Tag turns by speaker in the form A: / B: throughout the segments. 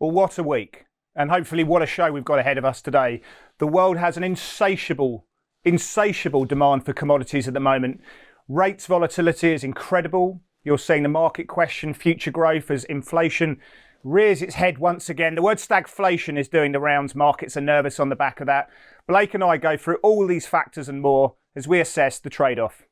A: Well, what a week. And hopefully what a show we've got ahead of us today. The world has an insatiable demand for commodities at the moment. Rates volatility is incredible. You're seeing the market question future growth as inflation rears its head once again. The word stagflation is doing the rounds. Markets are nervous on the back of that. Blake and I go through all these factors and more as we assess the trade-off.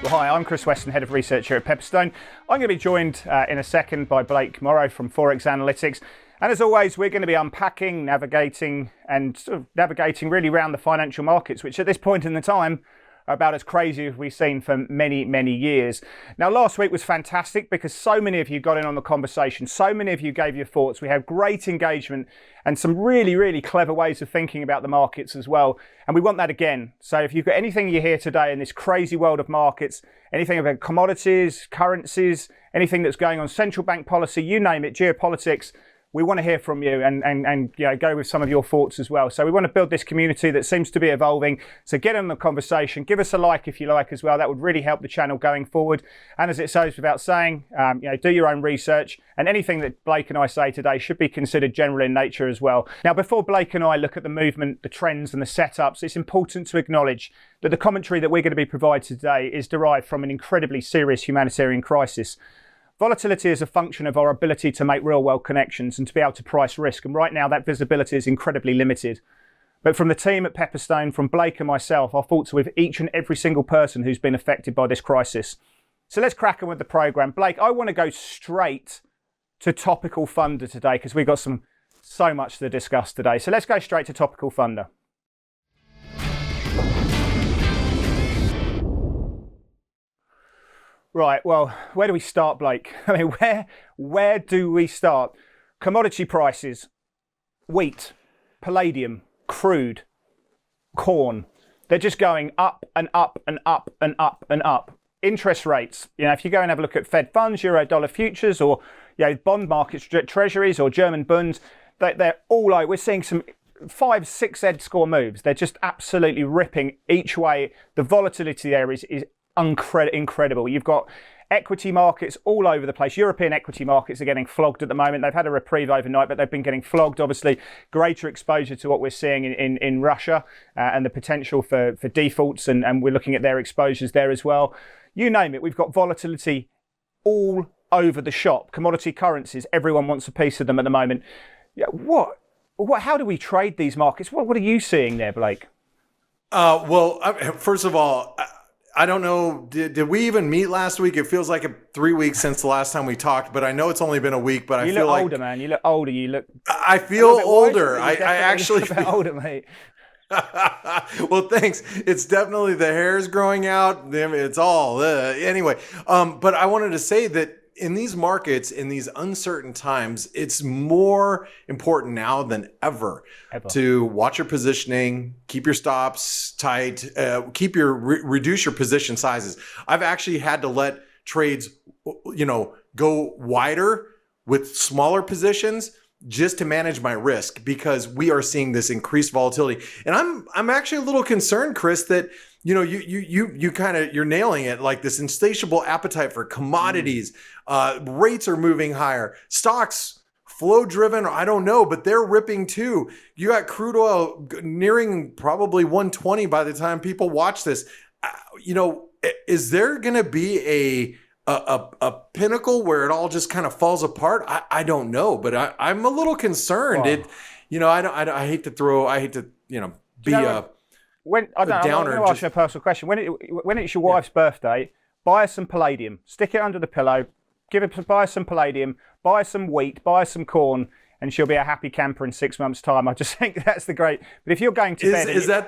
A: Well, hi, I'm Chris Weston, Head of Research here at Pepperstone. I'm going to be joined in a second by Blake Morrow from Forex Analytics. And as always, we're going to be unpacking, navigating really around the financial markets, which at this point in the time are about as crazy as we've seen for many, many years. Now, last week was fantastic because so many of you got in on the conversation. So many of you gave your thoughts. We had great engagement and some really, really clever ways of thinking about the markets as well. And we want that again. So if you've got anything you hear today in this crazy world of markets, anything about commodities, currencies, anything that's going on, central bank policy, you name it, geopolitics, we want to hear from you and go with some of your thoughts as well. So we want to build this community that seems to be evolving. So get in the conversation. Give us a like if you like as well. That would really help the channel going forward. And as it goes without saying, do your own research. And anything that Blake and I say today should be considered general in nature as well. Now, before Blake and I look at the movement, the trends and the setups, it's important to acknowledge that the commentary that we're going to be providing today is derived from an incredibly serious humanitarian crisis. Volatility is a function of our ability to make real world connections and to be able to price risk. And right now that visibility is incredibly limited. But from the team at Pepperstone, from Blake and myself, our thoughts are with each and every single person who's been affected by this crisis. So let's crack on with the program. Blake, I want to go straight to Topical Thunder today because we've got so much to discuss today. So let's go straight to Topical Thunder. Right, well, where do we start, Blake? I mean, where do we start? Commodity prices, wheat, palladium, crude, corn, they're just going up and up and up and up and up. Interest rates, if you go and have a look at Fed funds, Euro-dollar futures, or bond markets, treasuries, or German bunds, they're all out. We're seeing some 5-6 Z-score moves. They're just absolutely ripping each way. The volatility there is incredible. You've got equity markets all over the place. European equity markets are getting flogged at the moment. They've had a reprieve overnight, but they've been getting flogged. Obviously, greater exposure to what we're seeing in Russia and the potential for defaults, and we're looking at their exposures there as well. You name it, we've got volatility all over the shop. Commodity currencies, everyone wants a piece of them at the moment. How do we trade these markets? What are you seeing there, Blake?
B: First of all, I don't know, did we even meet last week? It feels like 3 weeks since the last time we talked, but I know it's only been a week, but
A: you
B: feel like...
A: You look older, man. You look older. You look...
B: I feel older. I actually
A: feel older, mate.
B: Well, thanks. It's definitely the hair's growing out. It's all... Anyway, but I wanted to say that in these markets, in these uncertain times, it's more important now than ever to watch your positioning, keep your stops tight, reduce your position sizes. I've actually had to let trades, go wider with smaller positions just to manage my risk because we are seeing this increased volatility. And I'm actually a little concerned, Chris, that you're nailing it, like this insatiable appetite for commodities. Rates are moving higher. Stocks, flow driven, I don't know, but they're ripping too. You got crude oil nearing probably 120 by the time people watch this. Is there going to be a pinnacle where it all just kind of falls apart? I don't know, but I'm a little concerned. Wow. I hate to be a downer.
A: I'll ask you a personal question. When it's your wife's birthday, buy her some palladium, stick it under the pillow, buy her some palladium, buy her some wheat, buy her some corn, and she'll be a happy camper in 6 months' time. I just think that's the great. But if you're going to bed,
B: is that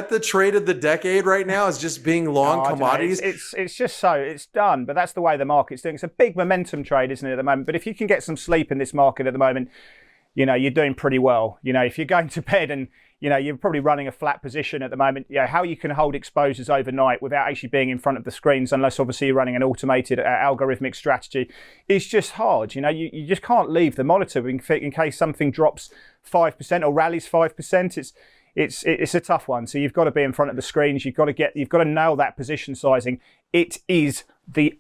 B: the trade of the decade right now? Is just being long commodities?
A: It's just it's done. But that's the way the market's doing. It's a big momentum trade, isn't it, at the moment? But if you can get some sleep in this market at the moment, you're doing pretty well. If you're going to bed and you're probably running a flat position at the moment. How you can hold exposures overnight without actually being in front of the screens, unless obviously you're running an automated algorithmic strategy, is just hard. You just can't leave the monitor in case something drops 5% or rallies 5%. It's a tough one. So you've got to be in front of the screens. You've got to nail that position sizing. It is the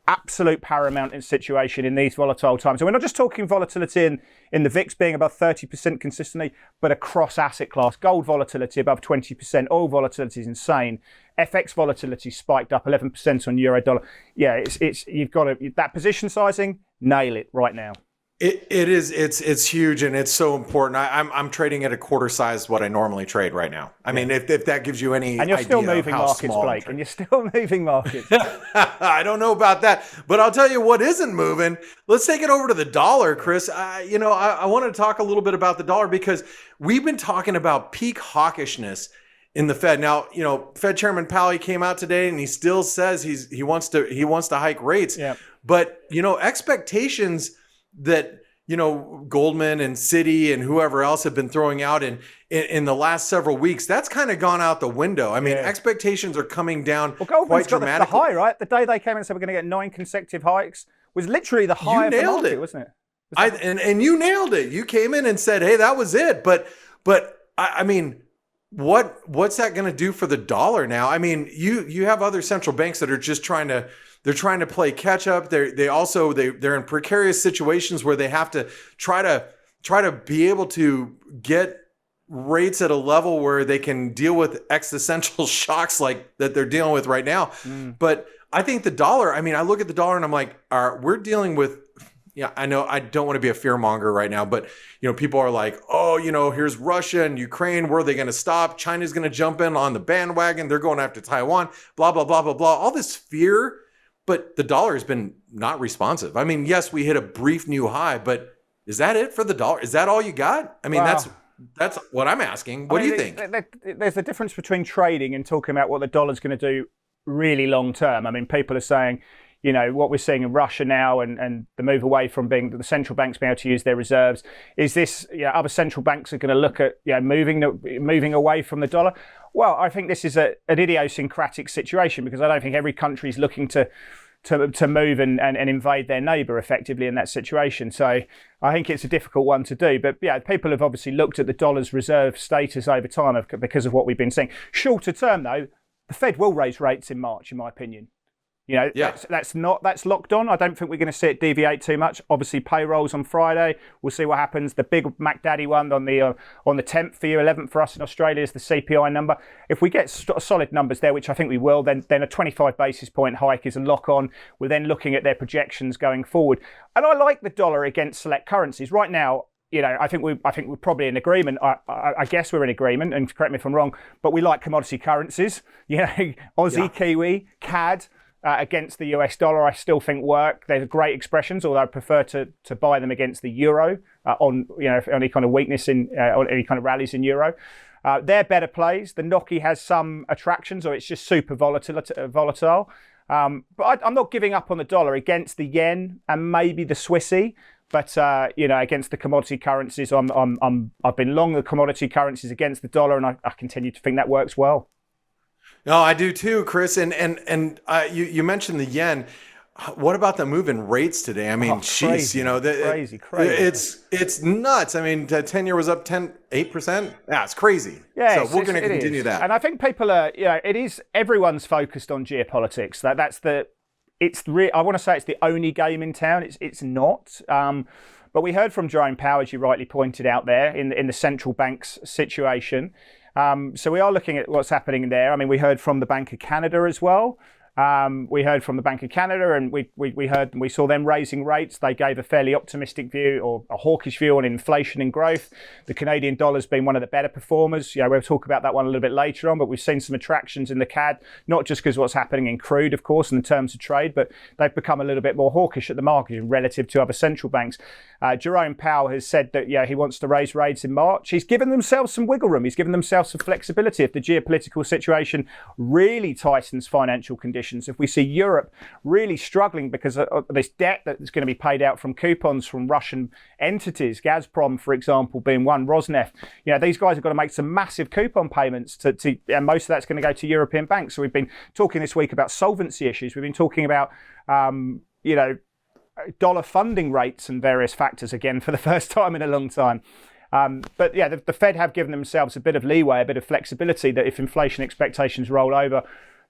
A: absolute paramount situation in these volatile times. And we're not just talking volatility in the VIX being above 30% consistently, but across asset class. Gold volatility above 20%. Oil volatility is insane. FX volatility spiked up 11% on euro dollar. Yeah, you've got to, that position sizing, nail it right now.
B: It's huge, and it's so important. I'm trading at a quarter size what I normally trade right now. I mean, if that gives you any
A: and you're
B: idea
A: still moving
B: of how
A: markets,
B: small
A: Blake, and you're still moving markets.
B: I don't know about that, but I'll tell you what isn't moving. Let's take it over to the dollar, Chris. I want to talk a little bit about the dollar because we've been talking about peak hawkishness in the Fed. Now, Fed Chairman Powell came out today and he still says he wants to hike rates.
A: Yeah.
B: But expectations that Goldman and Citi and whoever else have been throwing out in the last several weeks, that's kind of gone out the window. I mean, expectations are coming down quite dramatically.
A: The high, right? The day they came in and said we're going to get 9 consecutive hikes was literally the high of the market, wasn't it?
B: And you nailed it. You came in and said, hey, that was it. But I mean, what's that going to do for the dollar now? I mean, you have other central banks that are just trying to play catch up. They're in precarious situations where they have to try to be able to get rates at a level where they can deal with existential shocks like that they're dealing with right now. But I think the dollar, I mean, I look at the dollar and I'm like, we're dealing with, I know I don't want to be a fear monger right now, but people are like, here's Russia and Ukraine. Where are they going to stop? China's going to jump in on the bandwagon. They're going after Taiwan, blah, blah, blah, blah, blah. All this fear. But the dollar has been not responsive. I mean, yes, we hit a brief new high, but is that it for the dollar? Is that all you got? I mean, that's what I'm asking. What do you think?
A: There's a difference between trading and talking about what the dollar's going to do really long term. I mean, people are saying, what we're seeing in Russia now and the move away from being the central banks being able to use their reserves. Is this, other central banks are going to look at, moving away from the dollar? Well, I think this is an idiosyncratic situation because I don't think every country is looking to move and invade their neighbour effectively in that situation. So I think it's a difficult one to do. But people have obviously looked at the dollar's reserve status over time because of what we've been seeing. Shorter term, though, the Fed will raise rates in March, in my opinion. That's locked on. I don't think we're going to see it deviate too much. Obviously, payrolls on Friday. We'll see what happens. The big Mac Daddy one on the 10th for you, 11th for us in Australia is the CPI number. If we get solid numbers there, which I think we will, then a 25 basis point hike is a lock on. We're then looking at their projections going forward. And I like the dollar against select currencies right now. I think we're probably in agreement. I guess we're in agreement, and correct me if I'm wrong, but we like commodity currencies. Aussie, Kiwi, CAD. Against the US dollar, I still think work. They're great expressions, although I prefer to buy them against the euro on any kind of weakness on any kind of rallies in euro. They're better plays. The NOK has some attractions, or it's just super volatile. But I'm not giving up on the dollar against the yen and maybe the Swissy. But against the commodity currencies, I've been long the commodity currencies against the dollar, and I continue to think that works well.
B: No, I do too, Chris. And you mentioned the yen. What about the move in rates today? I mean,
A: crazy, crazy.
B: It's nuts. I mean, the 10-year was up 8%. Yeah, it's crazy.
A: Yeah,
B: so we're going to continue that.
A: And I think people are, it is, everyone's focused on geopolitics. I want to say it's the only game in town. It's not. But we heard from Jerome Powell, as you rightly pointed out there, in the central bank's situation. So we are looking at what's happening there. I mean, we heard from the Bank of Canada as well. We heard from the Bank of Canada, and we saw them raising rates. They gave a fairly optimistic view, or a hawkish view, on inflation and growth. The Canadian dollar's been one of the better performers. We'll talk about that one a little bit later on, but we've seen some attractions in the CAD, not just because of what's happening in crude, of course, in terms of trade, but they've become a little bit more hawkish at the market relative to other central banks. Jerome Powell has said that he wants to raise rates in March. He's given themselves some wiggle room. He's given themselves some flexibility if the geopolitical situation really tightens financial conditions. expectations, if we see Europe really struggling because of this debt that's going to be paid out from coupons from Russian entities, Gazprom, for example, being one, Rosneft, these guys have got to make some massive coupon payments and most of that's going to go to European banks. So we've been talking this week about solvency issues. We've been talking about, dollar funding rates and various factors again for the first time in a long time. But yeah, the Fed have given themselves a bit of leeway, a bit of flexibility that if inflation expectations roll over.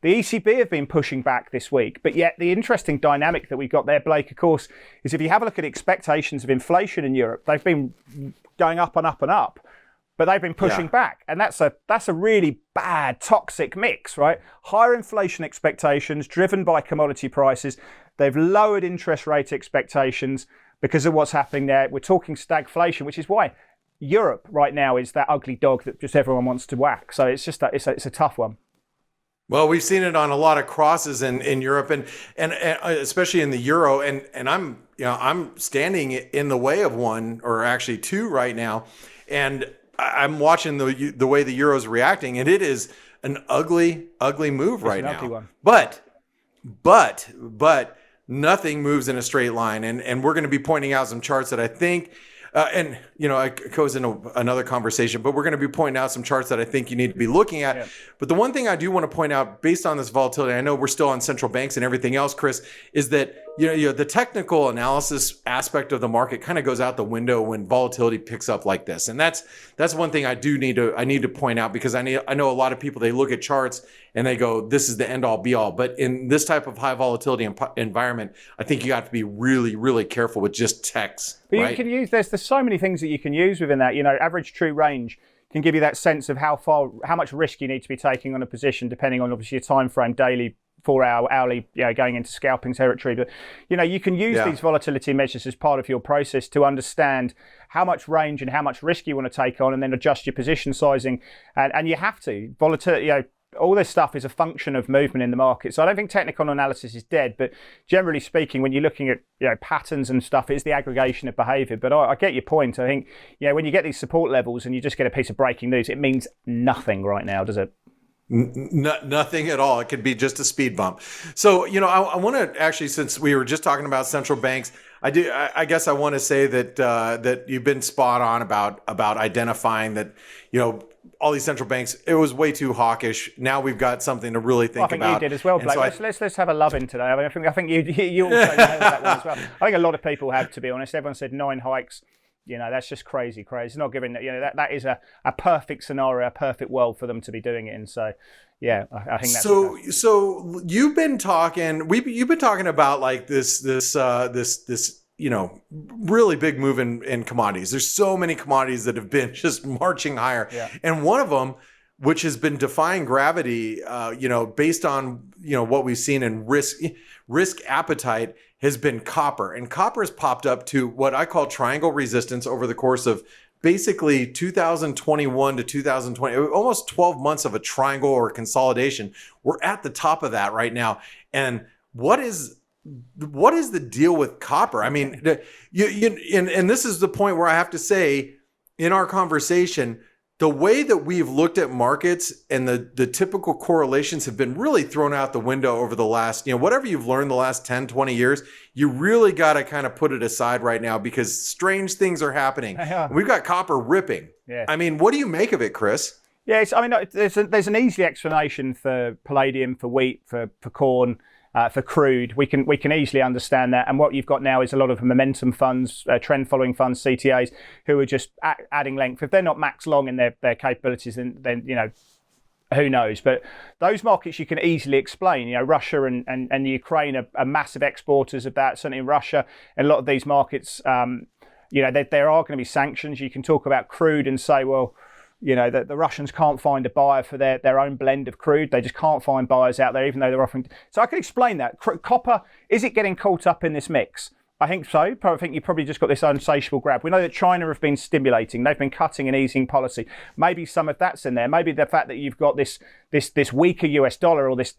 A: The ECB have been pushing back this week, but yet the interesting dynamic that we've got there, Blake, of course, is if you have a look at expectations of inflation in Europe, they've been going up and up and up, but they've been pushing back. And that's a really bad, toxic mix, right? Higher inflation expectations driven by commodity prices. They've lowered interest rate expectations because of what's happening there. We're talking stagflation, which is why Europe right now is that ugly dog that just everyone wants to whack. So it's just it's a tough one.
B: Well, we've seen it on a lot of crosses in Europe and especially in the euro. And I'm standing in the way of one, or actually two right now. And I'm watching the way the euro is reacting, and it is an ugly move right now.
A: Ugly one.
B: But nothing moves in a straight line. And we're going to be pointing out some charts that I think, it goes into another conversation, but we're going to be pointing out some charts that I think you need to be looking at. Yeah. But the one thing I do want to point out based on this volatility, I know we're still on central banks and everything else, Chris, is that the technical analysis aspect of the market kind of goes out the window when volatility picks up like this. And that's one thing I need to point out, because I know a lot of people, they look at charts and they go, this is the end all be all. But in this type of high volatility environment, I think you have to be really, really careful with just techs.
A: But
B: right?
A: You can use, there's so many things that you can use within that. Average true range can give you that sense of how much risk you need to be taking on a position, depending on obviously your time frame, daily, 4-hour, hourly, going into scalping territory. But, you can use these volatility measures as part of your process to understand how much range and how much risk you want to take on, and then adjust your position sizing. And you have to. Volatility, all this stuff is a function of movement in the market. So I don't think technical analysis is dead, but generally speaking, when you're looking at patterns and stuff, it's the aggregation of behavior. But I get your point. I think, when you get these support levels and you just get a piece of breaking news, it means nothing right now, does it?
B: Nothing at all. It could be just a speed bump. So, I want to actually, since we were just talking about central banks, I guess I want to say that you've been spot on about identifying that, all these central banks, it was way too hawkish. Now we've got something to really think about.
A: I think you did as well, Blake. So let's have a love in today. I think you also nailed that one as well. I think a lot of people have, to be honest. Everyone said 9 hikes. That's just crazy. It's not giving, that is a perfect scenario, a perfect world for them to be doing it in. So, yeah, I think that's
B: so you've been talking about like this really big move in commodities. There's so many commodities that have been just marching higher. Yeah. And one of them, which has been defying gravity, based on, what we've seen in risk appetite, has been copper. And copper has popped up to what I call triangle resistance over the course of basically 2021 to 2020, almost 12 months of a triangle or consolidation. We're at the top of that right now. And what is the deal with copper? I mean, and this is the point where I have to say, in our conversation, the way that we've looked at markets and the typical correlations have been really thrown out the window over the last, whatever you've learned the last 10, 20 years, you really got to kind of put it aside right now, because strange things are happening. We've got copper ripping. Yeah. I mean, what do you make of it, Chris?
A: Yeah, there's an easy explanation for palladium, for wheat, for corn, for crude. We can easily understand that. And what you've got now is a lot of momentum funds, trend following funds, CTAs, who are just adding length. If they're not max long in their capabilities, then who knows? But those markets you can easily explain. Russia and Ukraine are massive exporters of that. Certainly in Russia, and a lot of these markets, there are going to be sanctions. You can talk about crude and say, well, the Russians can't find a buyer for their own blend of crude. They just can't find buyers out there, even though they're offering. So I can explain that. Copper, is it getting caught up in this mix? I think so. I think you probably just got this insatiable grab. We know that China have been stimulating. They've been cutting and easing policy. Maybe some of that's in there. Maybe the fact that you've got this weaker US dollar, or this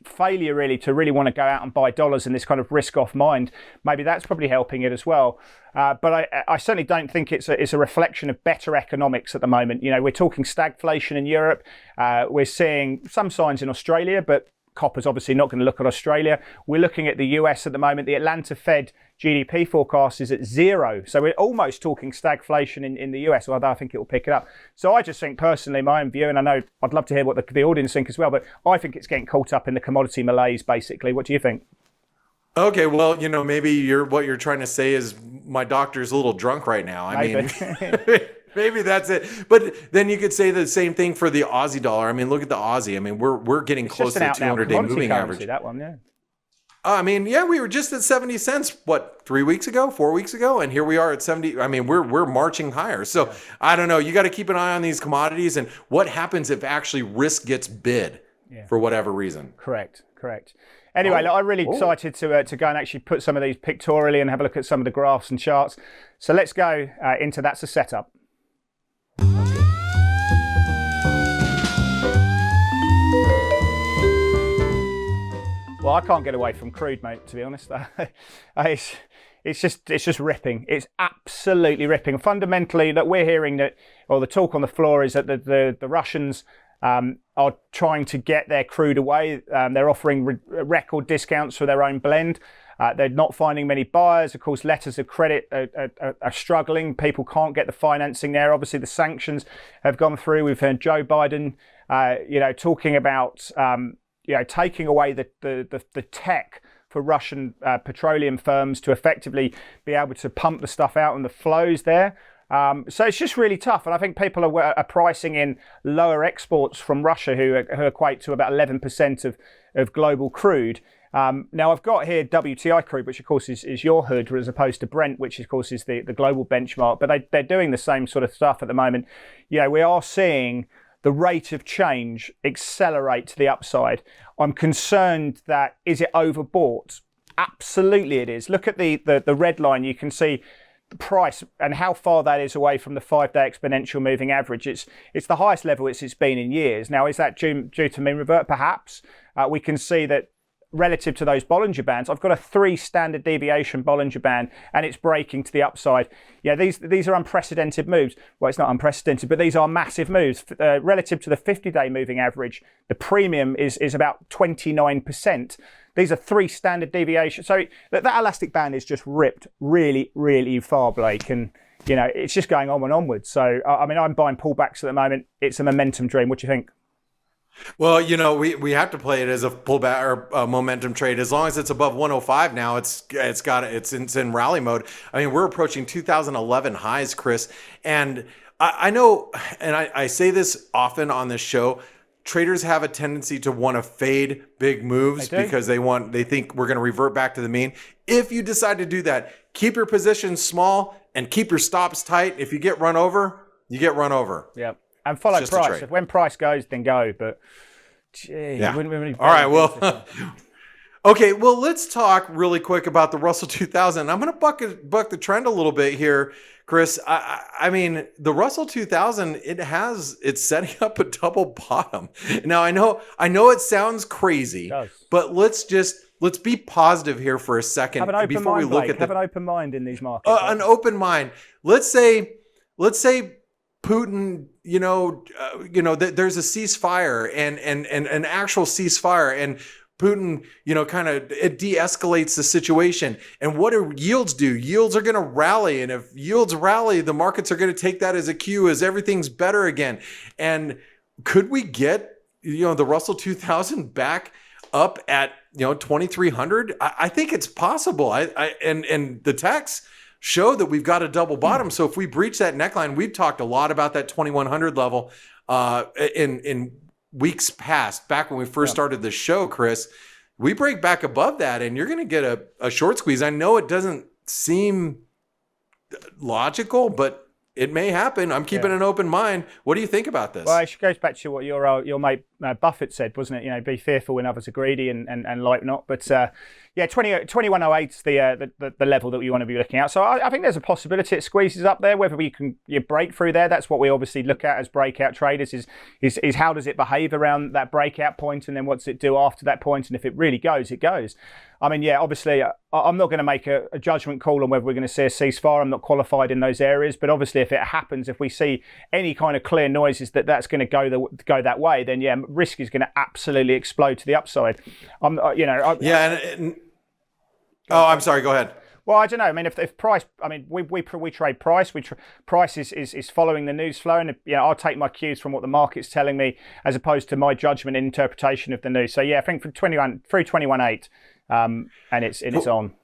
A: failure really to really want to go out and buy dollars in this kind of risk-off mind, maybe that's probably helping it as well. But I certainly don't think it's a reflection of better economics at the moment. We're talking stagflation in Europe. We're seeing some signs in Australia, but copper's obviously not going to look at Australia. We're looking at the US at the moment. The Atlanta Fed GDP forecast is at 0. So we're almost talking stagflation in the US, although I think it will pick it up. So I just think personally, my own view, and I know I'd love to hear what the audience think as well, but I think it's getting caught up in the commodity malaise, basically. What do you think?
B: Okay, well, maybe what you're trying to say is my doctor's a little drunk right now. I mean, maybe that's it. But then you could say the same thing for the Aussie dollar. I mean, look at the Aussie. I mean, we're getting close to the 200-day moving average.
A: That one, yeah.
B: I mean, yeah, we were just at 70 cents, 4 weeks ago? And here we are at 70. I mean, we're marching higher. So I don't know. You got to keep an eye on these commodities and what happens if actually risk gets bid for whatever reason.
A: Correct. Anyway, look, I'm really excited to go and actually put some of these pictorially and have a look at some of the graphs and charts. So let's go into That's a Setup. Well, I can't get away from crude, mate, to be honest. It's just ripping. It's absolutely ripping. Fundamentally, that we're hearing that, or the talk on the floor is that the Russians are trying to get their crude away. They're offering record discounts for their own blend. They're not finding many buyers. Of course, letters of credit are struggling. People can't get the financing there. Obviously, the sanctions have gone through. We've heard Joe Biden, talking about, taking away the tech for Russian petroleum firms to effectively be able to pump the stuff out and the flows there. So it's just really tough, and I think people are pricing in lower exports from Russia, who equate to about 11% of global crude. Now I've got here WTI crude, which of course is your hood, as opposed to Brent, which of course is the global benchmark. But they're doing the same sort of stuff at the moment. We are seeing the rate of change accelerate to the upside. I'm concerned that, is it overbought? Absolutely it is. Look at the red line. You can see the price and how far that is away from the 5-day exponential moving average. It's the highest level it's been in years. Now, is that due to mean revert? Perhaps. We can see that relative to those Bollinger Bands, I've got a 3 standard deviation Bollinger Band, and it's breaking to the upside. These are unprecedented moves. Well, it's not unprecedented, but these are massive moves. Relative to the 50-day moving average, the premium is about 29%. These are 3 standard deviations. So that elastic band is just ripped really, really far, Blake. And, it's just going on and onwards. So, I mean, I'm buying pullbacks at the moment. It's a momentum dream. What do you think?
B: Well, we have to play it as a pullback or a momentum trade. As long as it's above 105 now, it's in rally mode. I mean, we're approaching 2011 highs, Chris. And I know, and I say this often on this show, traders have a tendency to want to fade big moves because they think we're going to revert back to the mean. If you decide to do that, keep your positions small and keep your stops tight. If you get run over, you get run over.
A: Yep. And follow price. If when price goes, then go. But
B: wouldn't really. All right. Well, okay. Well, let's talk really quick about the Russell 2000. I'm going to buck the trend a little bit here, Chris. I mean, the Russell 2000, it's setting up a double bottom. Now, I know it sounds crazy, but let's be positive here for a second.
A: Have an open before mind, we look Blake. Have an open mind in these markets.
B: An open mind. Let's say Putin, there's a ceasefire and an actual ceasefire, and Putin, it de-escalates the situation. And what do yields do? Yields are going to rally. And if yields rally, the markets are going to take that as a cue as everything's better again. And could we get, the Russell 2000 back up at, 2,300? I think it's possible. And the techs show that we've got a double bottom. So if we breach that neckline, we've talked a lot about that 2,100 level in weeks past, back when we first started the show, Chris. We break back above that and you're going to get a short squeeze. I know it doesn't seem logical, but it may happen. I'm keeping an open mind. What do you think about this?
A: Well, it goes back to what your mate Buffett said, wasn't it? Be fearful when others are greedy and like not. But 2108 is the level that you want to be looking at. So I think there's a possibility it squeezes up there. Whether you break through there, that's what we obviously look at as breakout traders. Is how does it behave around that breakout point, and then what's it do after that point? And if it really goes, it goes. I mean, obviously, I'm not going to make a judgment call on whether we're going to see a ceasefire. I'm not qualified in those areas, but obviously, if it happens, if we see any kind of clear noises that that's going to go that way, then risk is going to absolutely explode to the upside. I'm
B: I'm sorry. Go ahead.
A: Well, I don't know. I mean, if price, I mean, we trade price. Price is following the news flow, and I'll take my cues from what the market's telling me as opposed to my judgment and interpretation of the news. So yeah, I think from 21.8, and it's on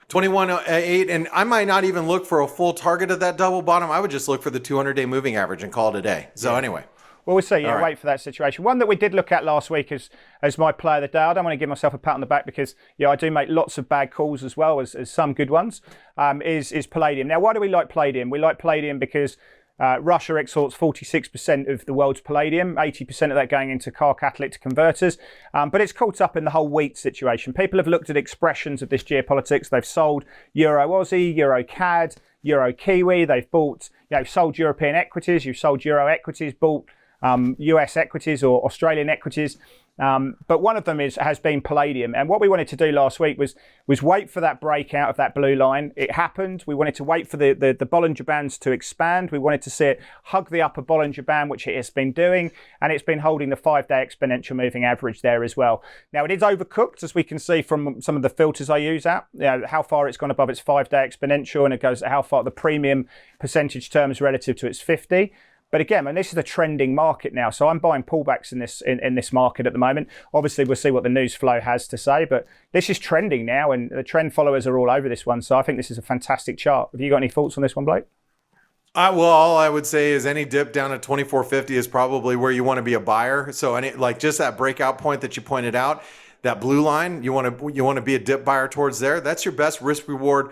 B: 21.8, and I might not even look for a full target of that double bottom. I would just look for the 200-day moving average and call it a day. So anyway.
A: Well, we'll see. Yeah, wait for that situation. One that we did look at last week as my play of the day. I don't want to give myself a pat on the back because I do make lots of bad calls as well as some good ones. Is Palladium. Now, why do we like Palladium? We like Palladium because Russia exports 46% of the world's palladium, 80% of that going into car catalytic converters. But it's caught up in the whole wheat situation. People have looked at expressions of this geopolitics. They've sold Euro Aussie, Euro CAD, Euro Kiwi. They've bought, sold European equities. You've sold Euro equities, bought US equities or Australian equities. But one of them has been Palladium. And what we wanted to do last week was wait for that breakout of that blue line. It happened. We wanted to wait for the Bollinger Bands to expand. We wanted to see it hug the upper Bollinger Band, which it has been doing. And it's been holding the 5-day exponential moving average there as well. Now, it is overcooked, as we can see from some of the filters I use out. How far it's gone above its 5-day exponential, and it goes how far the premium percentage terms relative to its 50. But again, and this is a trending market now, so I'm buying pullbacks in this market at the moment. Obviously, we'll see what the news flow has to say, but this is trending now, and the trend followers are all over this one. So I think this is a fantastic chart. Have you got any thoughts on this one, Blake?
B: Well, all I would say is any dip down at 2450 is probably where you want to be a buyer. So just that breakout point that you pointed out, that blue line, you want to be a dip buyer towards there. That's your best risk reward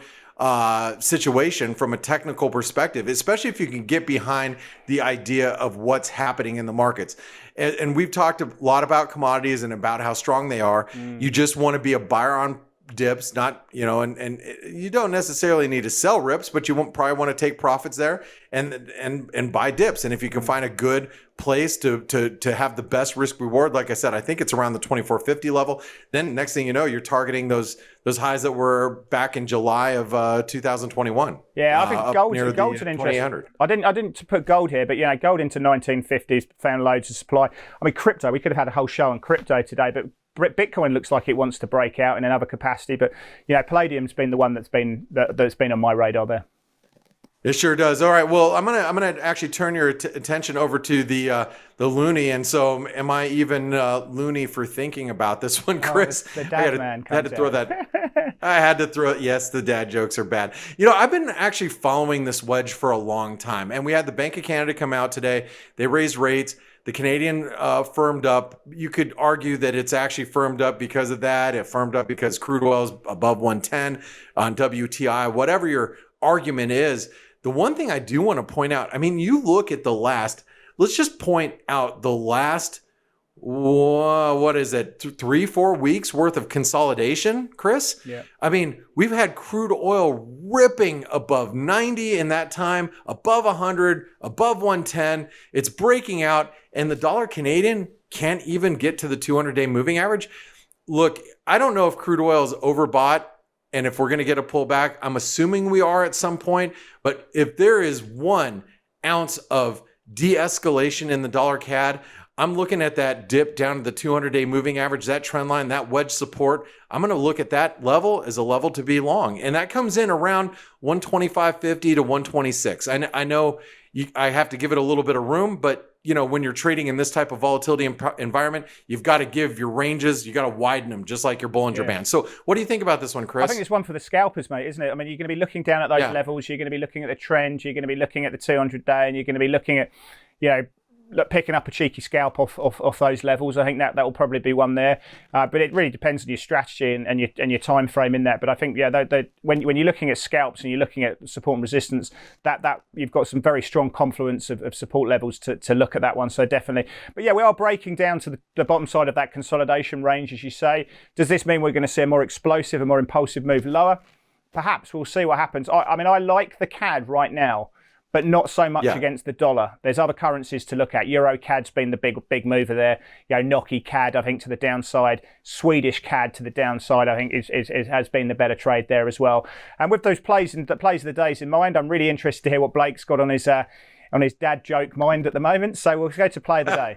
B: situation from a technical perspective, especially if you can get behind the idea of what's happening in the markets. And we've talked a lot about commodities and about how strong they are. You just want to be a buyer on dips, not, and you don't necessarily need to sell rips, but you probably want to take profits there and buy dips. And if you can find a good place to have the best risk reward, like I said, I think it's around the 2450 level. Then next thing you know, you're targeting those highs that were back in July of 2021.
A: Yeah, I think gold's an interesting. I didn't put gold here, but gold into 1950s found loads of supply. I mean, crypto. We could have had a whole show on crypto today, but Bitcoin looks like it wants to break out in another capacity. But Palladium's been the one that's been on my radar there.
B: It sure does. All right. Well, I'm gonna actually turn your attention over to the loony. And so, am I even loony for thinking about this one, Chris?
A: The dad man
B: had to throw that. I had to throw it. Yes, the dad jokes are bad. I've been actually following this wedge for a long time, and we had the Bank of Canada come out today. They raised rates. The Canadian firmed up. You could argue that it's actually firmed up because of that. It firmed up because crude oil is above 110 on WTI. Whatever your argument is. The one thing I do want to point out, I mean, you look at let's just point out the last, what is it, 3-4 weeks worth of consolidation, Chris?
A: Yeah.
B: I mean, we've had crude oil ripping above 90 in that time, above 100, above 110. It's breaking out, and the dollar Canadian can't even get to the 200-day moving average. Look, I don't know if crude oil is overbought. And if we're going to get a pullback, I'm assuming we are at some point. But if there is 1 ounce of de-escalation in the dollar CAD, I'm looking at that dip down to the 200-day moving average, that trend line, that wedge support. I'm going to look at that level as a level to be long. And that comes in around 125.50 to 126. I know I have to give it a little bit of room, but when you're trading in this type of volatility environment, you've got to give your ranges, you got to widen them, just like your Bollinger Band. So what do you think about this one, Chris?
A: I think it's one for the scalpers, mate, isn't it? I mean, you're going to be looking down at those levels, you're going to be looking at the trend, you're going to be looking at the 200-day, and you're going to be looking at, picking up a cheeky scalp off those levels. I think that will probably be one there, but it really depends on your strategy and your time frame in that. But I think when you're looking at scalps and you're looking at support and resistance, that you've got some very strong confluence of support levels to look at that one. So definitely, but we are breaking down to the bottom side of that consolidation range, as you say. Does this mean we're going to see a more explosive, a more impulsive move lower? Perhaps. We'll see what happens. I mean, I like the CAD right now, but not so much against the dollar. There's other currencies to look at. EUROCAD's been the big mover there. NOK CAD, I think, to the downside. Swedish CAD to the downside, I think, has been the better trade there as well. And with those plays of the days in mind, I'm really interested to hear what Blake's got on his dad joke mind at the moment. So we'll go to play of the day.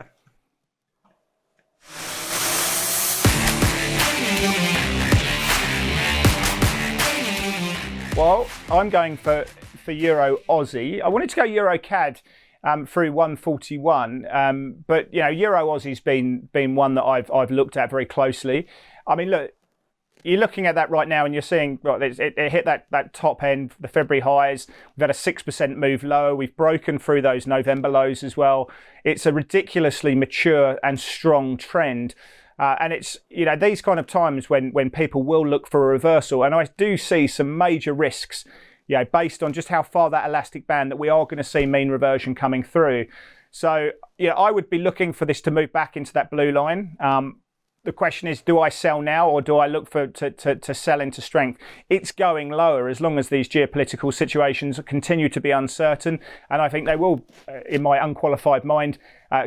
A: Well, I'm going for Euro Aussie. I wanted to go EURJPY through 141, but Euro Aussie's been one that I've looked at very closely. I mean, look, you're looking at that right now, and you're seeing it hit that top end, the February highs. We've had a 6% move lower. We've broken through those November lows as well. It's a ridiculously mature and strong trend. And it's, these kind of times when people will look for a reversal. And I do see some major risks, based on just how far that elastic band that we are going to see mean reversion coming through. So, I would be looking for this to move back into that blue line. The question is, do I sell now or do I look to sell into strength? It's going lower as long as these geopolitical situations continue to be uncertain. And I think they will, in my unqualified mind,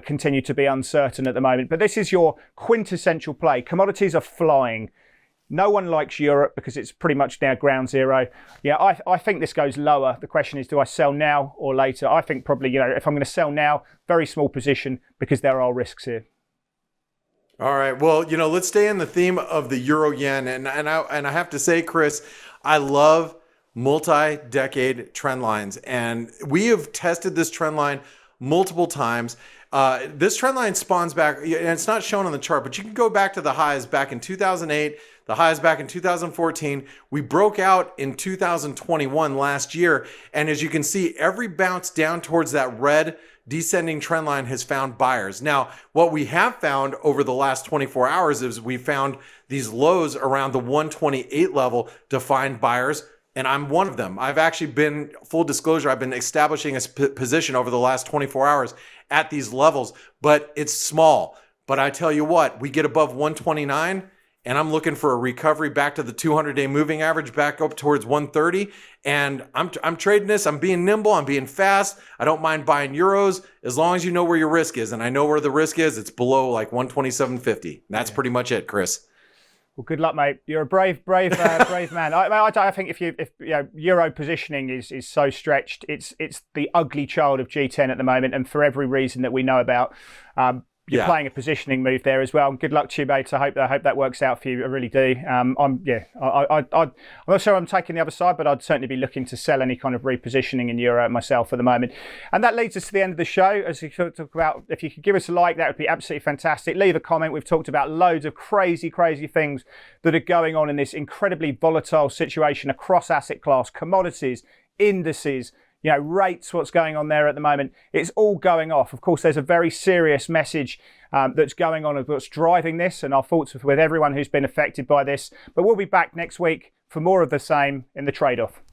A: continue to be uncertain at the moment. But this is your quintessential play. Commodities are flying. No one likes Europe because it's pretty much now ground zero. I think this goes lower. The question is, do I sell now or later? I think probably, if I'm going to sell now, very small position because there are risks here.
B: All right. Well, let's stay in the theme of the euro yen. And I have to say, Chris, I love multi-decade trend lines. And we have tested this trend line multiple times. This trend line spawns back, and it's not shown on the chart, but you can go back to the highs back in 2008, the highs back in 2014. We broke out in 2021 last year. And as you can see, every bounce down towards that red descending trend line has found buyers. Now, what we have found over the last 24 hours is we found these lows around the 128 level to find buyers, and I'm one of them. I've actually been, full disclosure, I've been establishing a position over the last 24 hours at these levels, but it's small. But I tell you what, we get above 129, and I'm looking for a recovery back to the 200-day moving average, back up towards 130. And I'm trading this. I'm being nimble. I'm being fast. I don't mind buying euros as long as you know where your risk is. And I know where the risk is. It's below like 127.50. That's pretty much it, Chris.
A: Well, good luck, mate. You're a brave man. I think if euro positioning is so stretched, it's the ugly child of G10 at the moment, and for every reason that we know about. You're playing a positioning move there as well. Good luck to you, mate. I hope that works out for you. I really do. I'm not sure I'm taking the other side, but I'd certainly be looking to sell any kind of repositioning in euro myself for the moment. And that leads us to the end of the show. As we talk about, if you could give us a like, that would be absolutely fantastic. Leave a comment. We've talked about loads of crazy things that are going on in this incredibly volatile situation across asset class, commodities, indices, rates, what's going on there at the moment. It's all going off. Of course, there's a very serious message that's going on of what's driving this, and our thoughts with everyone who's been affected by this. But we'll be back next week for more of the same in the trade-off.